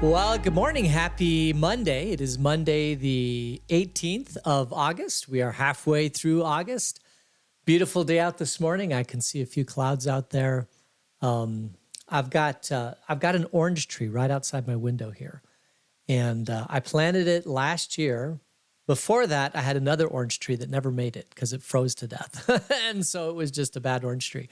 Well, good morning. Happy Monday. It is Monday, the 18th of August. We are halfway through August. Beautiful day out this morning. I can see a few clouds out there. I've got an orange tree right outside my window here, and I planted it last year. Before that, I had another orange tree that never made it because it froze to death, and so it was just a bad orange tree.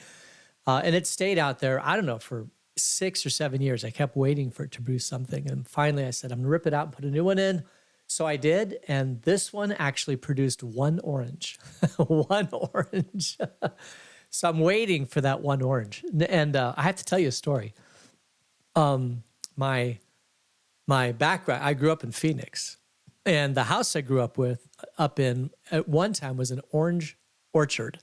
And it stayed out there, I don't know, for 6 or 7 years. I kept waiting for it to produce something. And finally I said, I'm gonna rip it out and put a new one in. So I did. And this one actually produced one orange, one orange. So I'm waiting for that one orange. And I have to tell you a story. My background, I grew up in Phoenix. And the house I grew up in at one time was an orange orchard.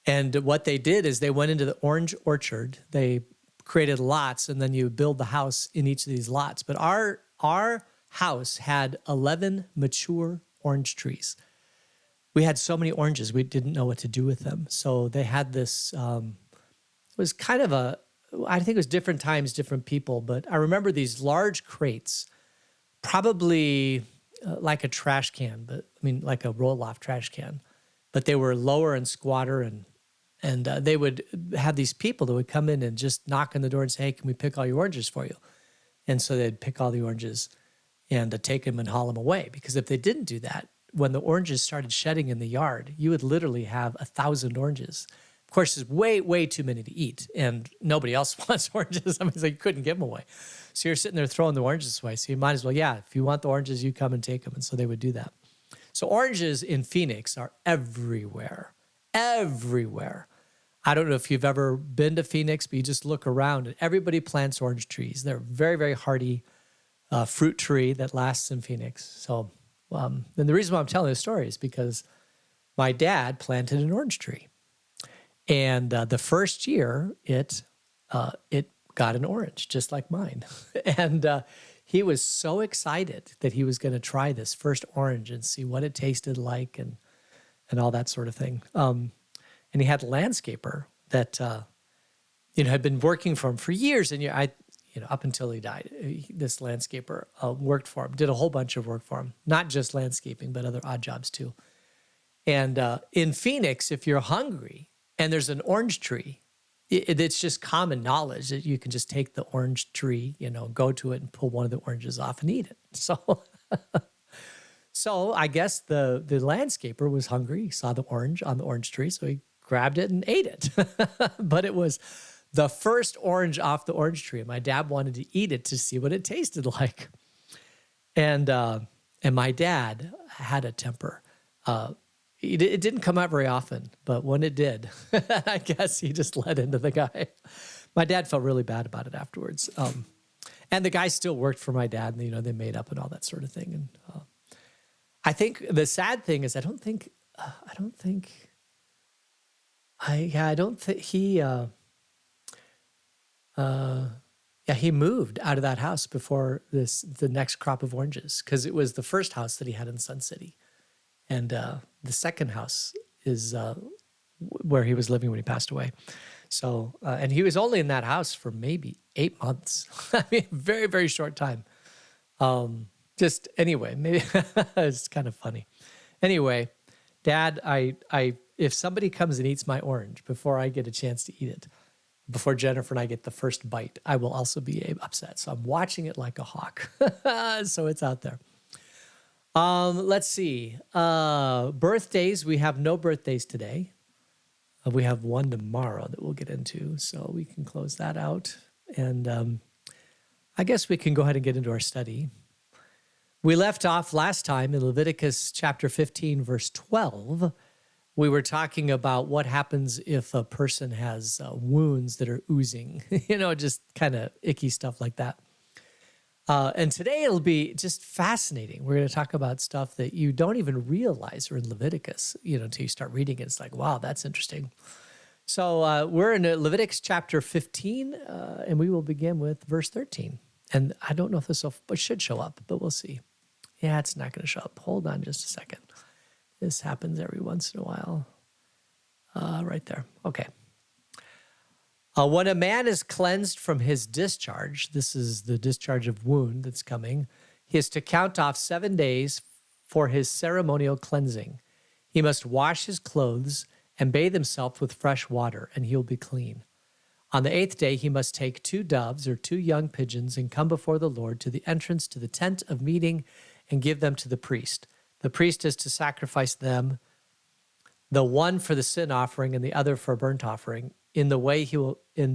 And what they did is they went into the orange orchard. They created lots, and then you build the house in each of these lots. But our house had 11 mature orange trees. We had so many oranges, we didn't know what to do with them. So they had this, it was kind of I think it was different times, different people, but I remember these large crates, probably like a trash can, but I mean, like a roll-off trash can. But they were lower and squatter, and they would have these people that would come in and just knock on the door and say, hey, can we pick all your oranges for you? And so they'd pick all the oranges and take them and haul them away. Because if they didn't do that, when the oranges started shedding in the yard, you would literally have 1,000 oranges. Of course, it's way, way too many to eat, and nobody else wants oranges. I mean, so you couldn't give them away. So you're sitting there throwing the oranges away. So you might as well, yeah, if you want the oranges, you come and take them. And so they would do that. So oranges in Phoenix are everywhere, everywhere. I don't know if you've ever been to Phoenix, but you just look around and everybody plants orange trees. They're very, very hardy fruit tree that lasts in Phoenix. So and the reason why I'm telling this story is because my dad planted an orange tree. And the first year, it got an orange, just like mine. And he was so excited that he was going to try this first orange and see what it tasted like and all that sort of thing. And he had a landscaper that had been working for him for years and up until he died. This landscaper worked for him, did a whole bunch of work for him, not just landscaping, but other odd jobs too. And in Phoenix, if you're hungry and there's an orange tree, it's just common knowledge that you can just take the orange tree, go to it and pull one of the oranges off and eat it. So I guess the landscaper was hungry. He saw the orange on the orange tree, so he grabbed it and ate it. But it was the first orange off the orange tree. My dad wanted to eat it to see what it tasted like. And my dad had a temper. It didn't come out very often, but when it did, I guess he just let into the guy. My dad felt really bad about it afterwards. And the guy still worked for my dad, and they made up and all that sort of thing. And I think the sad thing is, I don't think he moved out of that house before the next crop of oranges, because it was the first house that he had in Sun City. And the second house is where he was living when he passed away. So, and he was only in that house for maybe 8 months. I mean, very, very short time. Just anyway, maybe it's kind of funny. Anyway, Dad, if somebody comes and eats my orange before I get a chance to eat it, before Jennifer and I get the first bite, I will also be upset. So I'm watching it like a hawk. So it's out there. Let's see. Birthdays. We have no birthdays today. We have one tomorrow that we'll get into, so we can close that out. And I guess we can go ahead and get into our study. We left off last time in Leviticus chapter 15, verse 12. We were talking about what happens if a person has wounds that are oozing, just kind of icky stuff like that. And today it'll be just fascinating. We're going to talk about stuff that you don't even realize are in Leviticus, until you start reading it. It's like, wow, that's interesting. So we're in Leviticus chapter 15, and we will begin with verse 13. And I don't know if this should show up, but we'll see. Yeah, it's not going to show up. Hold on just a second. This happens every once in a while. Right there. Okay. When a man is cleansed from his discharge, this is the discharge of wound that's coming, he is to count off 7 days for his ceremonial cleansing. He must wash his clothes and bathe himself with fresh water, and he'll be clean. On the 8th day, he must take 2 doves or 2 young pigeons and come before the Lord to the entrance to the tent of meeting and give them to the priest. The priest is to sacrifice them, the one for the sin offering and the other for a burnt offering. In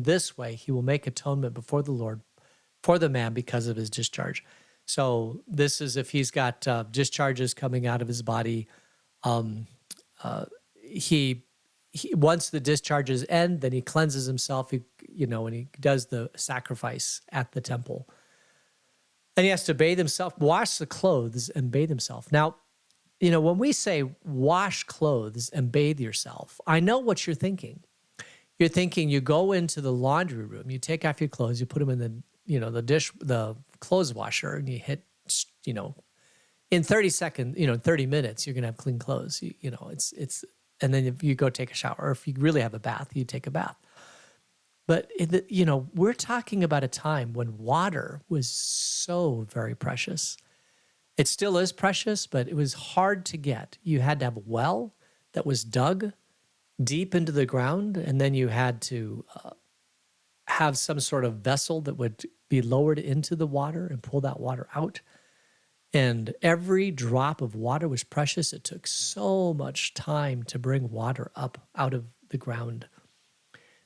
this way, he will make atonement before the Lord for the man because of his discharge. So this is if he's got discharges coming out of his body. He once the discharges end, then he cleanses himself. And he does the sacrifice at the temple. Then he has to bathe himself, wash the clothes, and bathe himself. Now, when we say wash clothes and bathe yourself, I know what you're thinking. You're thinking you go into the laundry room, you take off your clothes, you put them in the clothes washer, and you hit, in 30 seconds, 30 minutes, you're going to have clean clothes. And then if you go take a shower, or if you really have a bath, you take a bath. But, we're talking about a time when water was so very precious. It still is precious, but it was hard to get. You had to have a well that was dug deep into the ground, and then you had to have some sort of vessel that would be lowered into the water and pull that water out. And every drop of water was precious. It took so much time to bring water up out of the ground.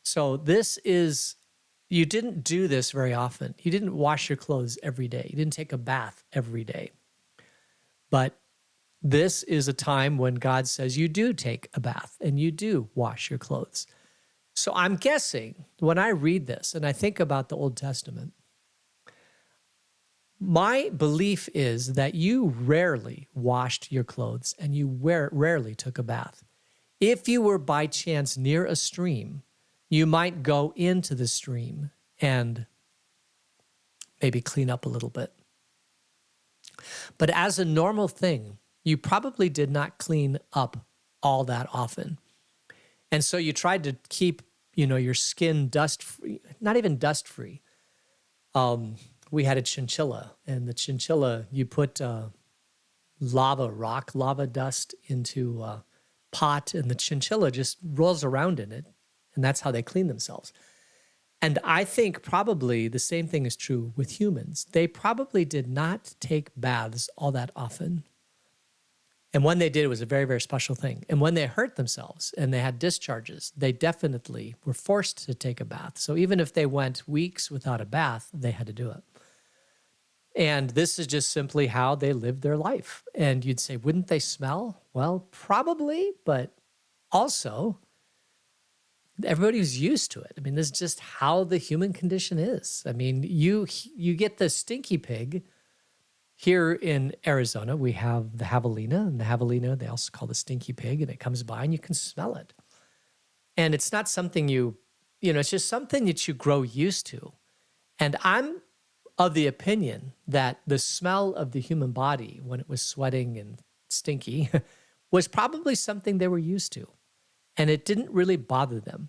So you didn't do this very often. You didn't wash your clothes every day. You didn't take a bath every day. But this is a time when God says you do take a bath and you do wash your clothes. So I'm guessing when I read this and I think about the Old Testament, my belief is that you rarely washed your clothes and you rarely took a bath. If you were by chance near a stream, you might go into the stream and maybe clean up a little bit. But as a normal thing, you probably did not clean up all that often. And so you tried to keep, your skin dust-free, not even dust-free. We had a chinchilla, and the chinchilla, you put lava dust into a pot, and the chinchilla just rolls around in it, and that's how they clean themselves. And I think probably the same thing is true with humans. They probably did not take baths all that often. And when they did, it was a very, very special thing. And when they hurt themselves and they had discharges, they definitely were forced to take a bath. So even if they went weeks without a bath, they had to do it. And this is just simply how they lived their life. And you'd say, wouldn't they smell? Well, probably, but also everybody was used to it. I mean, this is just how the human condition is. I mean, you get the stinky pig. Here in Arizona, we have the javelina, and the javelina they also call the stinky pig, and it comes by and you can smell it. And it's not something it's just something that you grow used to. And I'm of the opinion that the smell of the human body when it was sweating and stinky was probably something they were used to. And it didn't really bother them.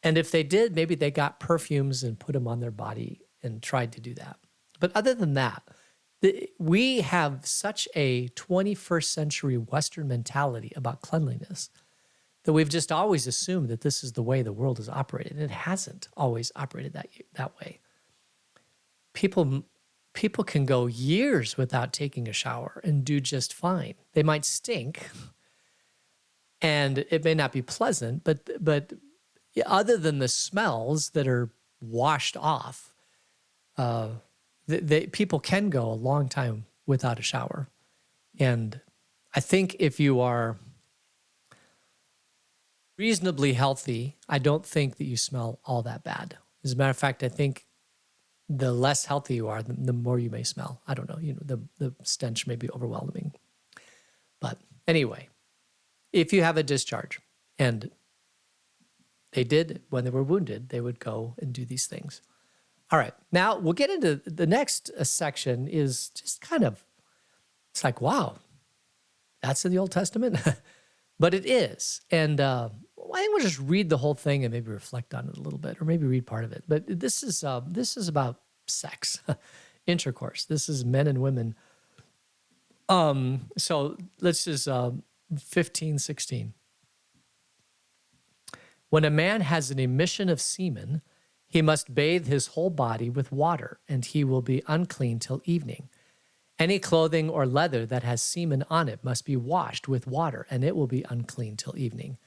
And if they did, maybe they got perfumes and put them on their body and tried to do that. But other than that, we have such a 21st century Western mentality about cleanliness that we've just always assumed that this is the way the world has operated. And it hasn't always operated that way. People can go years without taking a shower and do just fine. They might stink, and it may not be pleasant, but other than the smells that are washed off, people can go a long time without a shower. And I think if you are reasonably healthy, I don't think that you smell all that bad. As a matter of fact, I think the less healthy you are, the more you may smell. I don't know, the stench may be overwhelming. But anyway, if you have a discharge, and they did when they were wounded, they would go and do these things. All right, now we'll get into the next section is just kind of, it's like, wow, that's in the Old Testament? But it is. And I think we'll just read the whole thing and maybe reflect on it a little bit, or maybe read part of it. But this is about sex, intercourse. This is men and women. So let's just 15, 16. When a man has an emission of semen, he must bathe his whole body with water, and he will be unclean till evening. Any clothing or leather that has semen on it must be washed with water, and it will be unclean till evening.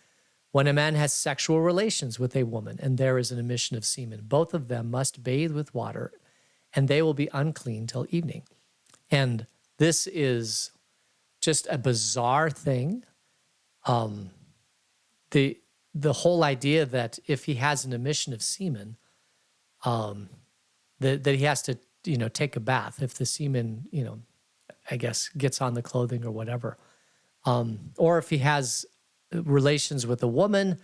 When a man has sexual relations with a woman, and there is an emission of semen, both of them must bathe with water, and they will be unclean till evening. And this is just a bizarre thing. The whole idea that if he has an emission of semen, that he has to, take a bath if the semen, I guess, gets on the clothing or whatever. Or if he has relations with a woman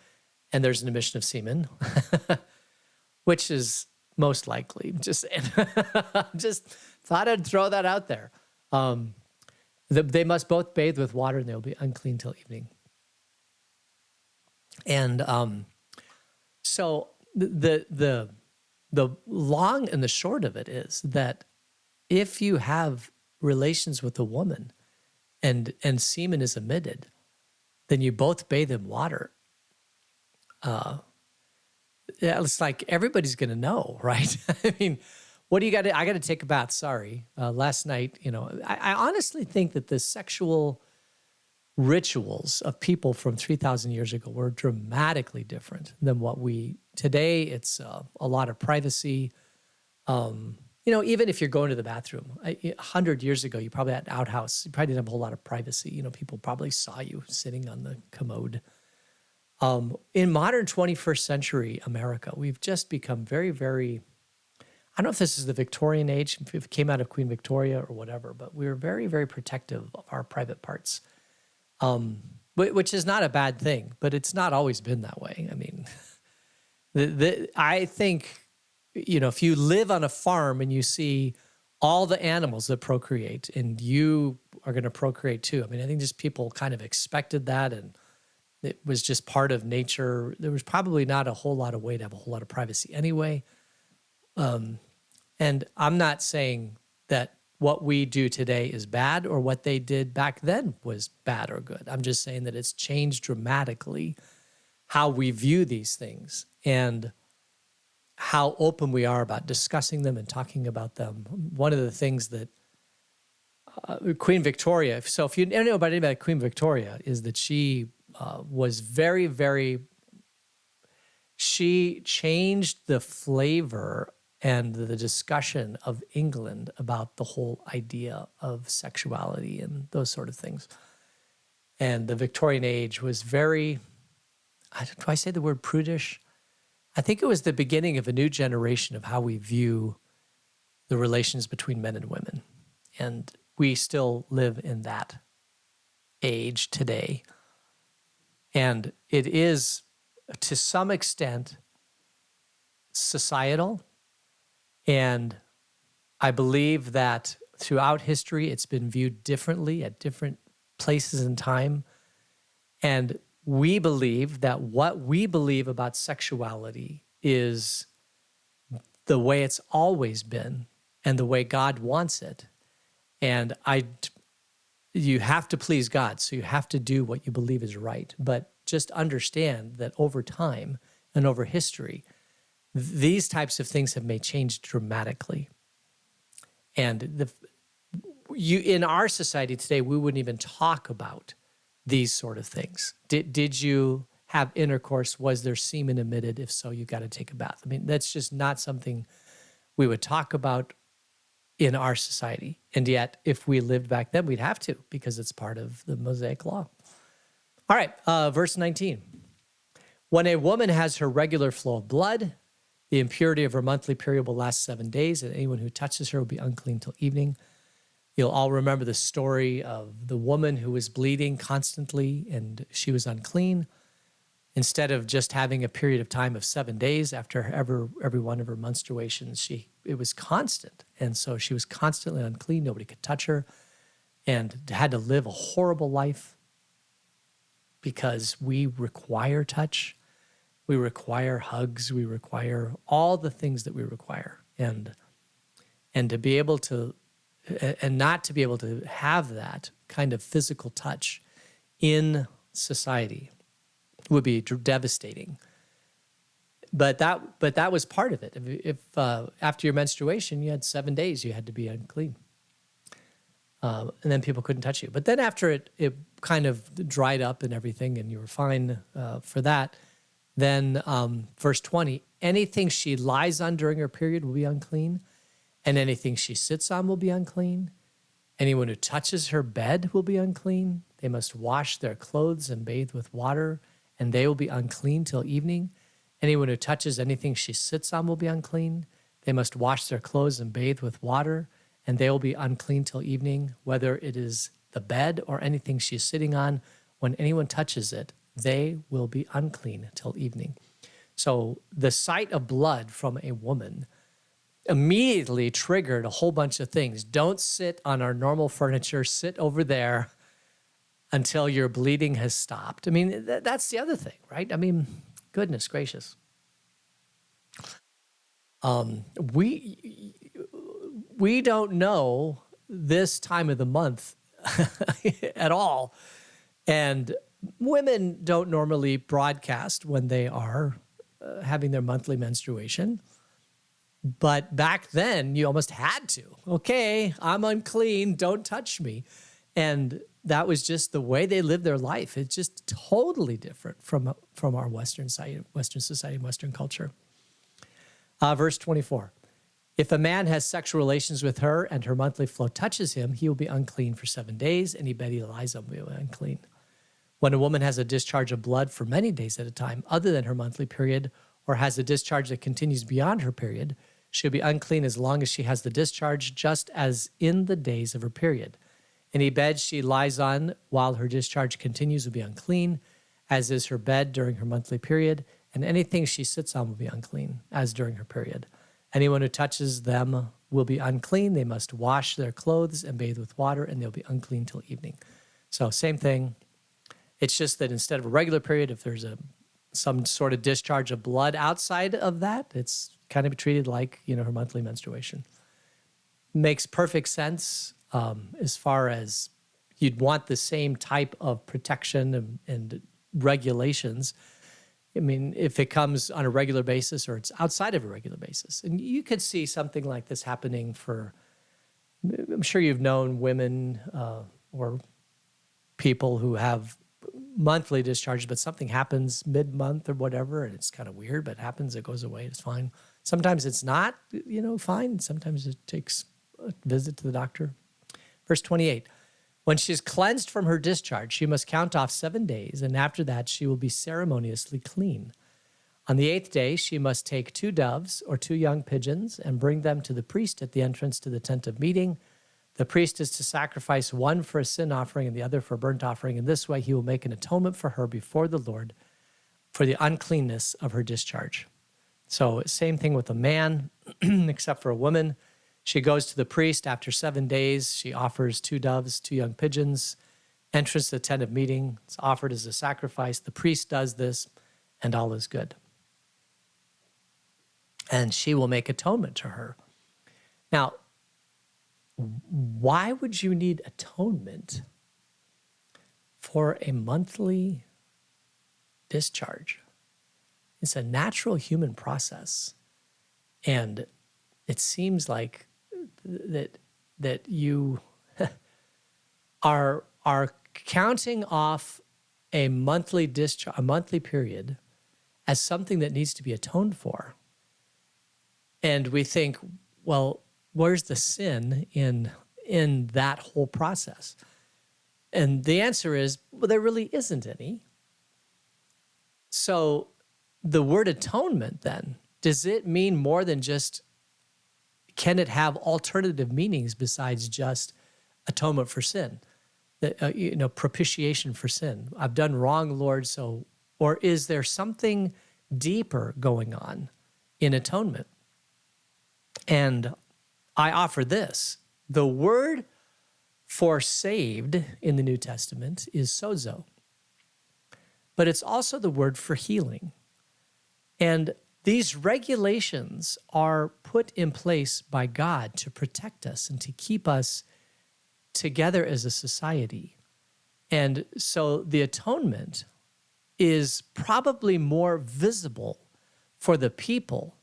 and there's an emission of semen, which is most likely. Just thought I'd throw that out there. They must both bathe with water and they'll be unclean till evening. And so the long and the short of it is that if you have relations with a woman and semen is emitted, then you both bathe in water. It's like everybody's going to know, right? I mean, what do you got to? I got to take a bath. Sorry, last night. I honestly think that the sexual rituals of people from 3,000 years ago were dramatically different than what today. It's a lot of privacy. Even if you're going to the bathroom, 100 years ago, you probably had an outhouse. You probably didn't have a whole lot of privacy. People probably saw you sitting on the commode. In modern 21st century America, we've just become very, very, I don't know if this is the Victorian age, if it came out of Queen Victoria or whatever, but we're very, very protective of our private parts. Which is not a bad thing, but it's not always been that way. I mean, I think, if you live on a farm and you see all the animals that procreate and you are going to procreate too. I mean, I think just people kind of expected that and it was just part of nature. There was probably not a whole lot of way to have a whole lot of privacy anyway. And I'm not saying that what we do today is bad or what they did back then was bad or good. I'm just saying that it's changed dramatically how we view these things and how open we are about discussing them and talking about them. One of the things that Queen Victoria, so if you don't know about anybody about Queen Victoria, is that she was very, very, she changed the flavor and the discussion of England about the whole idea of sexuality and those sort of things. And the Victorian age was very, do I say the word prudish? I think it was the beginning of a new generation of how we view the relations between men and women. And we still live in that age today. And it is, to some extent, societal. And I believe that throughout history, it's been viewed differently at different places in time. And we believe that what we believe about sexuality is the way it's always been and the way God wants it. And you have to please God, so you have to do what you believe is right. But just understand that over time and over history, these types of things have may change dramatically. And in our society today, we wouldn't even talk about these sort of things. Did you have intercourse? Was there semen emitted? If so, you got to take a bath. I mean, that's just not something we would talk about in our society. And yet, if we lived back then, we'd have to, because it's part of the Mosaic law. All right, verse 19. When a woman has her regular flow of blood, the impurity of her monthly period will last 7 days, and anyone who touches her will be unclean till evening. You'll all remember the story of the woman who was bleeding constantly, and she was unclean. Instead of just having a period of time of 7 days after every one of her menstruations, it was constant. And so she was constantly unclean. Nobody could touch her and had to live a horrible life. because we require touch, we require hugs, we require all the things that we require. And to be able to, and not to be able to have that kind of physical touch in society would be devastating. But that was part of it. If after your menstruation, you had 7 days, you had to be unclean. And then people couldn't touch you. But then after it kind of dried up and everything, and you were fine for that, then verse 20, anything she lies on during her period will be unclean, and anything she sits on will be unclean. Anyone who touches her bed will be unclean. They must wash their clothes and bathe with water, and they will be unclean till evening. Anyone who touches anything she sits on will be unclean. They must wash their clothes and bathe with water, and they will be unclean till evening, whether it is the bed or anything she is sitting on. When anyone touches it, they will be unclean till evening. So the sight of blood from a woman immediately triggered a whole bunch of things. Don't sit on our normal furniture. Sit over there until your bleeding has stopped. I mean, that's the other thing, right? I mean, goodness gracious. We don't know this time of the month at all. And women don't normally broadcast when they are having their monthly menstruation. But back then, you almost had to. Okay, I'm unclean, don't touch me. And that was just the way they lived their life. It's just totally different from our Western society, Western culture. Verse 24. If a man has sexual relations with her and her monthly flow touches him, he will be unclean for 7 days. Any bed he lies on will be unclean. When a woman has a discharge of blood for many days at a time, other than her monthly period, or has a discharge that continues beyond her period, she'll be unclean as long as she has the discharge, just as in the days of her period. Any bed she lies on while her discharge continues will be unclean, as is her bed during her monthly period, and anything she sits on will be unclean, as during her period. Anyone who touches them will be unclean. They must wash their clothes and bathe with water, and they'll be unclean till evening. So same thing. It's just that instead of a regular period, if there's some sort of discharge of blood outside of that, it's kind of treated like, her monthly menstruation. Makes perfect sense as far as you'd want the same type of protection and regulations. I mean, if it comes on a regular basis or it's outside of a regular basis. And you could see something like this happening I'm sure you've known women or people who have monthly discharge, but something happens mid-month or whatever, and it's kind of weird, but it happens, it goes away, it's fine. Sometimes it's not, fine. Sometimes it takes a visit to the doctor. Verse 28, when she's cleansed from her discharge, she must count off 7 days, and after that she will be ceremoniously clean. On the 8th day, she must take 2 doves or 2 young pigeons and bring them to the priest at the entrance to the tent of meeting. The priest is to sacrifice one for a sin offering and the other for a burnt offering. In this way, he will make an atonement for her before the Lord for the uncleanness of her discharge. So same thing with a man, except for a woman. She goes to the priest after 7 days. She offers 2 doves, 2 young pigeons, entrance to the tent of meeting. It's offered as a sacrifice. The priest does this, and all is good. And she will make atonement to her. Now, why would you need atonement for a monthly discharge? It's a natural human process. And it seems like that you are counting off a monthly discharge, a monthly period, as something that needs to be atoned for. And we think, well, where's the sin in that whole process? And the answer is, well, there really isn't any. So the word atonement then, does it mean more than just, can it have alternative meanings besides just atonement for sin? Propitiation for sin. I've done wrong, Lord, or is there something deeper going on in atonement? And I offer this. The word for saved in the New Testament is sozo. but it's also the word for healing. And these regulations are put in place by God to protect us and to keep us together as a society. And so the atonement is probably more visible for the people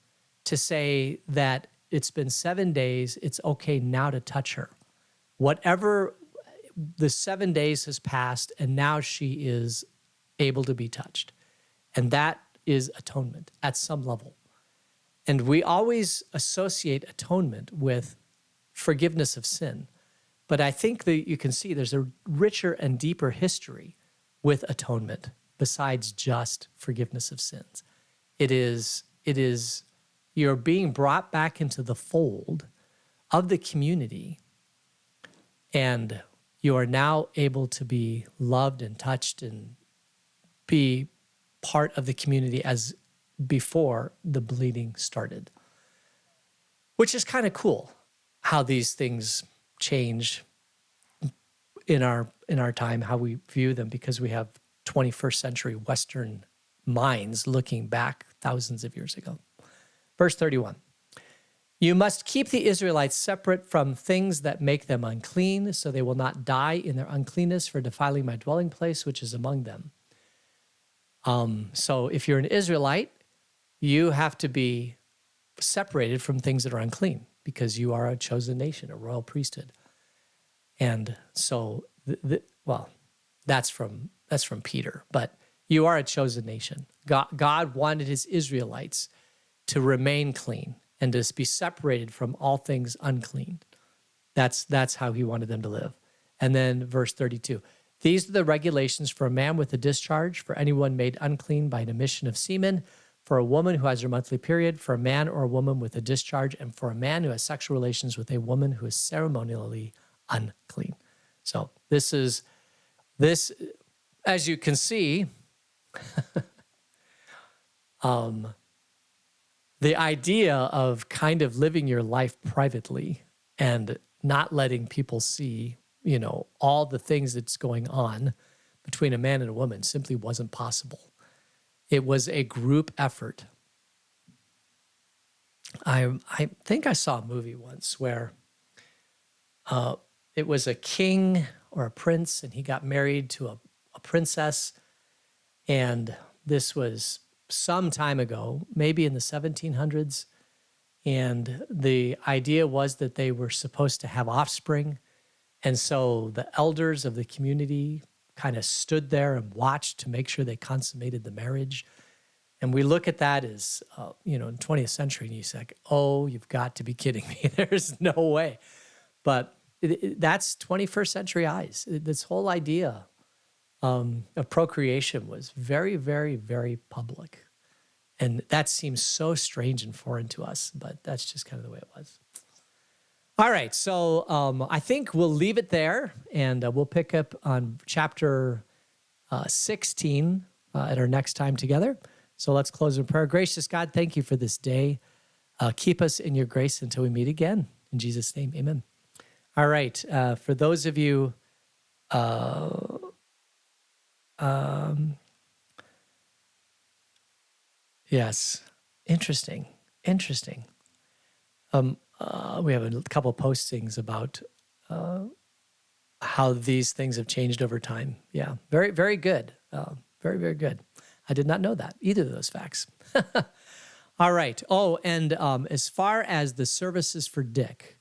to say that it's been 7 days, it's okay now to touch her. Whatever, the 7 days has passed and now she is able to be touched. And that is atonement at some level. And we always associate atonement with forgiveness of sin. But I think that you can see there's a richer and deeper history with atonement besides just forgiveness of sins. It is you're being brought back into the fold of the community, and you are now able to be loved and touched and be part of the community as before the bleeding started, which is kind of cool how these things change in our time, how we view them, because we have 21st century Western minds looking back thousands of years ago. Verse 31, you must keep the Israelites separate from things that make them unclean, so they will not die in their uncleanness for defiling my dwelling place, which is among them. So if you're an Israelite, you have to be separated from things that are unclean because you are a chosen nation, a royal priesthood. And so, that's from Peter, but you are a chosen nation. God wanted his Israelites to remain clean and to be separated from all things unclean. That's how he wanted them to live. And then verse 32, these are the regulations for a man with a discharge, for anyone made unclean by an emission of semen, for a woman who has her monthly period, for a man or a woman with a discharge, and for a man who has sexual relations with a woman who is ceremonially unclean. So this, as you can see, the idea of kind of living your life privately and not letting people see, all the things that's going on between a man and a woman simply wasn't possible. It was a group effort. I think I saw a movie once where it was a king or a prince, and he got married to a princess. And this was some time ago, maybe in the 1700s. And the idea was that they were supposed to have offspring. And so the elders of the community kind of stood there and watched to make sure they consummated the marriage. And we look at that as, in 20th century, and you say, oh, you've got to be kidding me. There's no way. But that's 21st century eyes. This whole idea of procreation was very, very, very public. And that seems so strange and foreign to us, but that's just kind of the way it was. All right, so I think we'll leave it there, and we'll pick up on chapter 16 at our next time together. So let's close in prayer. Gracious God, thank you for this day. Keep us in your grace until we meet again. In Jesus' name, amen. All right, for those of you, yes, interesting. We have a couple postings about how these things have changed over time. Yeah, very, very good. Very, very good. I did not know that, either of those facts. All right. Oh, and as far as the services for Dick,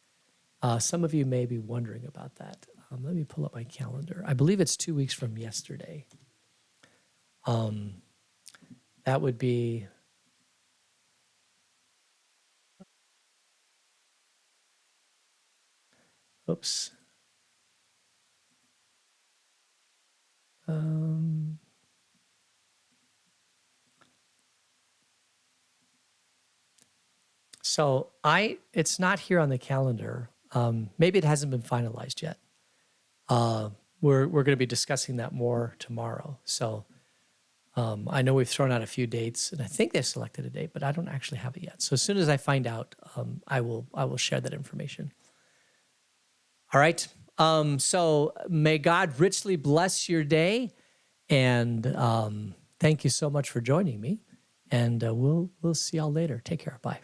some of you may be wondering about that. Let me pull up my calendar. I believe it's 2 weeks from yesterday. That would be... Oops. So it's not here on the calendar. Maybe it hasn't been finalized yet. We're going to be discussing that more tomorrow. So I know we've thrown out a few dates, and I think they've selected a date, but I don't actually have it yet. So as soon as I find out, I will share that information. All right. So may God richly bless your day, and thank you so much for joining me. And we'll see y'all later. Take care. Bye.